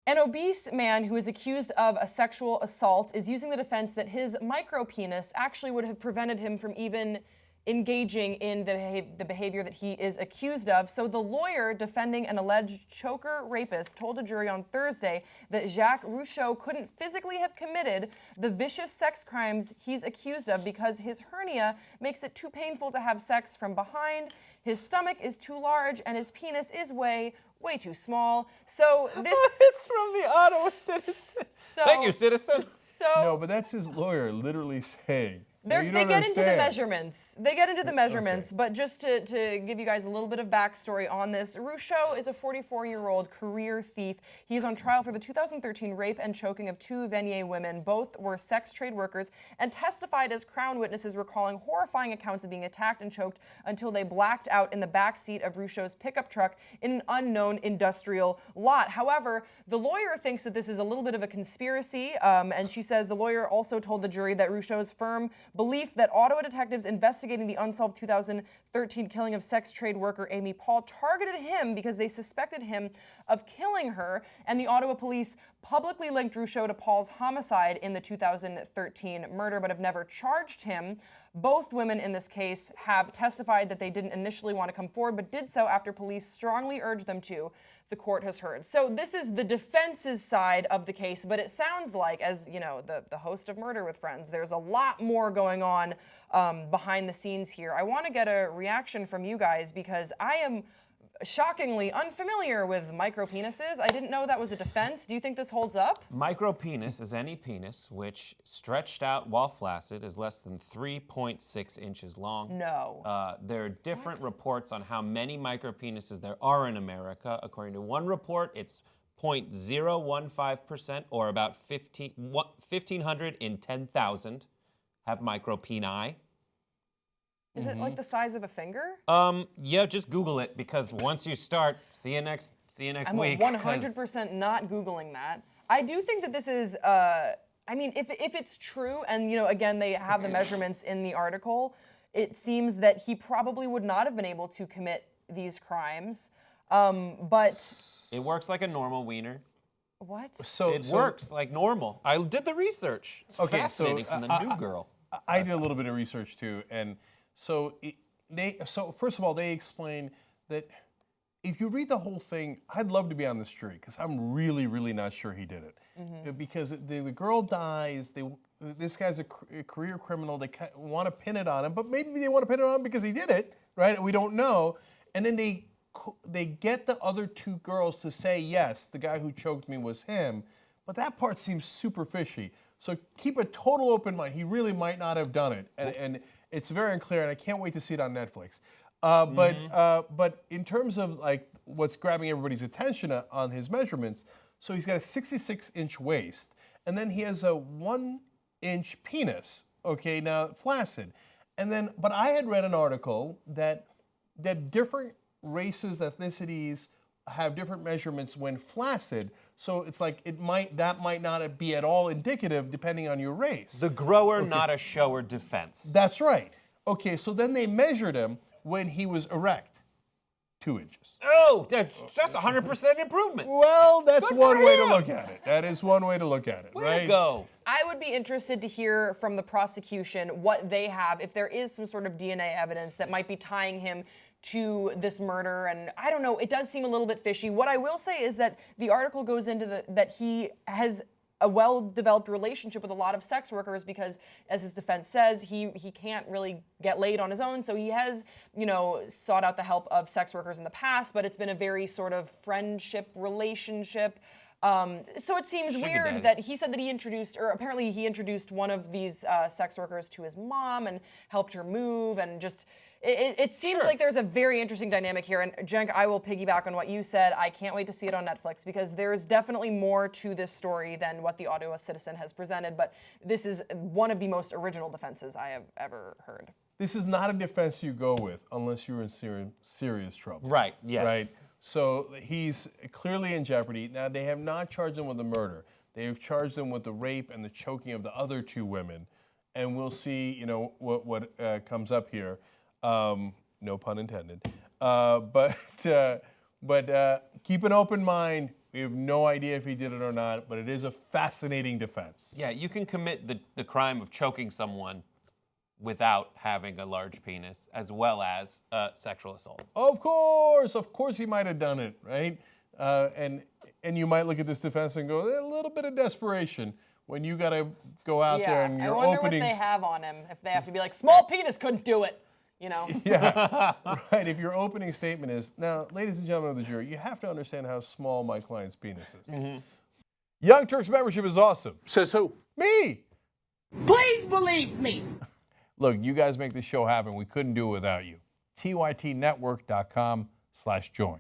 An obese man who is accused of a sexual assault is using the defense that his micropenis actually would have prevented him from even engaging in the behavior that he is accused of. So the lawyer defending an alleged choker rapist told a jury on Thursday that Jacques Rouschop couldn't physically have committed the vicious sex crimes he's accused of because his hernia makes it too painful to have sex from behind, his stomach is too large, and his penis is way too small. So this... It's from the Ottawa Citizen. Thank you, citizen. No, but that's his lawyer literally saying... They get into the measurements. They get into the measurements, okay. But just to give you guys a little bit of backstory on this, Rouschop is a 44-year-old career thief. He is on trial for the 2013 rape and choking of 2 Vanier women. Both were sex trade workers and testified as Crown witnesses, recalling horrifying accounts of being attacked and choked until they blacked out in the backseat of Rouschop's pickup truck in an unknown industrial lot. However, the lawyer thinks that this is a little bit of a conspiracy, and she says the lawyer also told the jury that Rouschop's firm belief that Ottawa detectives investigating the unsolved 2013 killing of sex trade worker Amy Paul targeted him because they suspected him of killing her, and the Ottawa police publicly linked Rouschop to Paul's homicide in the 2013 murder but have never charged him. Both women in this case have testified that they didn't initially want to come forward but did so after police strongly urged them to, the court has heard. So this is the defense's side of the case, but it sounds like, as you know, the host of Murder with Friends, there's a lot more going on behind the scenes here. I want to get a reaction from you guys because I am shockingly unfamiliar with micropenises. I didn't know that was a defense. Do you think this holds up? Micropenis is any penis which, stretched out while flaccid, is less than 3.6 inches long. No. There are different reports on how many micropenises there are in America. According to one report, it's 0.015%, or about 1,500 in 10,000 have micropeni. Is it like the size of a finger? Yeah, just Google it, because once you start, see you next week. I'm 100% not Googling that. I do think that this is, I mean, if it's true, and, you know, again, they have the measurements in the article, it seems that he probably would not have been able to commit these crimes, but... It works like a normal wiener. What? It works like normal. I did the research. It's fascinating from the new girl. I did a little bit of research, too, and... So first of all, they explain that if you read the whole thing, I'd love to be on this jury because I'm really, really not sure he did it. Because the girl dies, this guy's a career criminal, they want to pin it on him, but maybe they want to pin it on him because he did it, right? We don't know. And then they get the other 2 girls to say, yes, the guy who choked me was him, but that part seems super fishy. So keep a total open mind. He really might not have done it. And it's very unclear, and I can't wait to see it on Netflix. But in terms of like what's grabbing everybody's attention on his measurements, so he's got a 66-inch waist, and then he has a 1-inch penis. Okay, now flaccid, and then but I had read an article that different races, ethnicities have different measurements when flaccid. So it's like that might not be at all indicative depending on your race. The grower, not a shower defense. That's right. Okay, so then they measured him when he was erect, 2 inches. Oh, that's 100% improvement. Well, that's one way to look at it. That is one way to look at it, right? Way to go. I would be interested to hear from the prosecution what they have, if there is some sort of DNA evidence that might be tying him to this murder, and I don't know, it does seem a little bit fishy. What I will say is that the article goes into that he has a well-developed relationship with a lot of sex workers because, as his defense says, he can't really get laid on his own, so he has, you know, sought out the help of sex workers in the past, but it's been a very sort of friendship relationship. So it seems weird that he said that he introduced, or apparently he introduced one of these sex workers to his mom and helped her move, and just... It seems like there's a very interesting dynamic here, and Cenk, I will piggyback on what you said. I can't wait to see it on Netflix because there's definitely more to this story than what the Ottawa Citizen has presented, but this is one of the most original defenses I have ever heard. This is not a defense you go with unless you're in serious trouble. Right, yes. Right? So he's clearly in jeopardy. Now, they have not charged him with the murder. They have charged him with the rape and the choking of the other 2 women, and we'll see, you know, what comes up here. No pun intended. But keep an open mind. We have no idea if he did it or not, but it is a fascinating defense. Yeah, you can commit the crime of choking someone without having a large penis, as well as sexual assault. Of course he might have done it, right? And you might look at this defense and go, a little bit of desperation when you got to go out there and you're I wonder opening. what they have on him, if they have to be like, small penis couldn't do it, you know? Yeah, right. If your opening statement is, now, ladies and gentlemen of the jury, you have to understand how small my client's penis is. Young Turks membership is awesome. Says who? Me. Please believe me. Look, you guys make this show happen. We couldn't do it without you. tytnetwork.com/join.